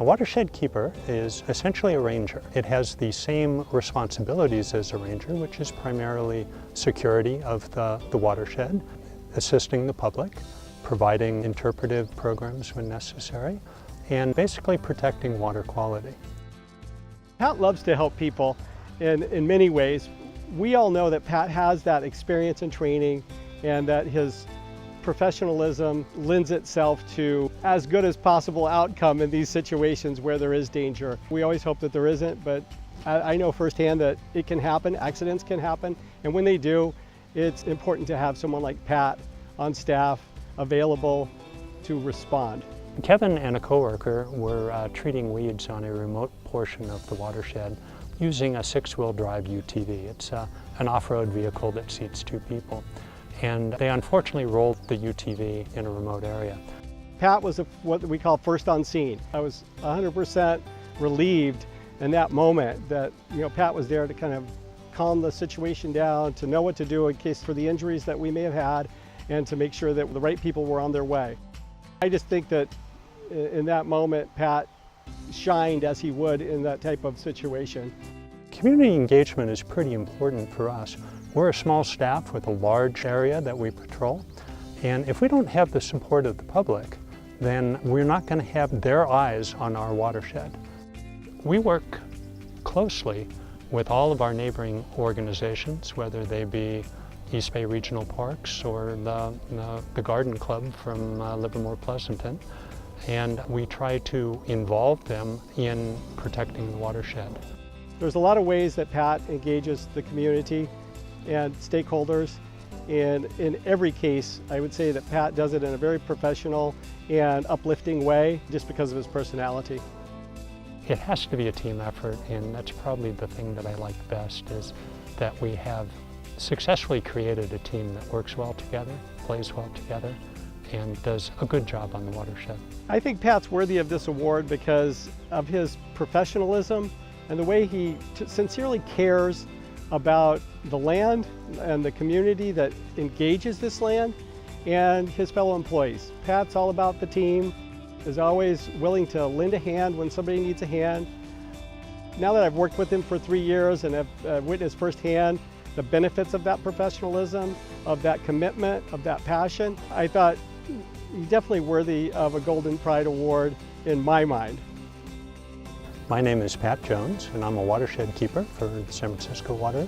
A watershed keeper is essentially a ranger. It has the same responsibilities as a ranger, which is primarily security of the watershed, assisting the public, providing interpretive programs when necessary, and basically protecting water quality. Pat loves to help people in many ways. We all know that Pat has that experience and training, and that his professionalism lends itself to as good as possible outcome in these situations where there is danger. We always hope that there isn't, but I know firsthand that it can happen, accidents can happen, and when they do, it's important to have someone like Pat on staff available to respond. Kevin and a coworker were treating weeds on a remote portion of the watershed using a 6-wheel drive UTV. It's an off-road vehicle that seats 2 people. And they unfortunately rolled the UTV in a remote area. Pat was what we call first on scene. I was 100% relieved in that moment that Pat was there to kind of calm the situation down, to know what to do in case for the injuries that we may have had, and to make sure that the right people were on their way. I just think that in that moment, Pat shined as he would in that type of situation. Community engagement is pretty important for us. We're a small staff with a large area that we patrol, and if we don't have the support of the public, then we're not going to have their eyes on our watershed. We work closely with all of our neighboring organizations, whether they be East Bay Regional Parks or the Garden Club from Livermore Pleasanton, and we try to involve them in protecting the watershed. There's a lot of ways that Pat engages the community and stakeholders, and in every case I would say that Pat does it in a very professional and uplifting way just because of his personality. It has to be a team effort, and that's probably the thing that I like best, is that we have successfully created a team that works well together, plays well together, and does a good job on the watershed. I think Pat's worthy of this award because of his professionalism and the way he sincerely cares about the land and the community that engages this land and his fellow employees. Pat's all about the team, is always willing to lend a hand when somebody needs a hand. Now that I've worked with him for 3 years and have witnessed firsthand the benefits of that professionalism, of that commitment, of that passion, I thought he's definitely worthy of a Golden Pride Award in my mind. My name is Pat Jones, and I'm a watershed keeper for the San Francisco Water.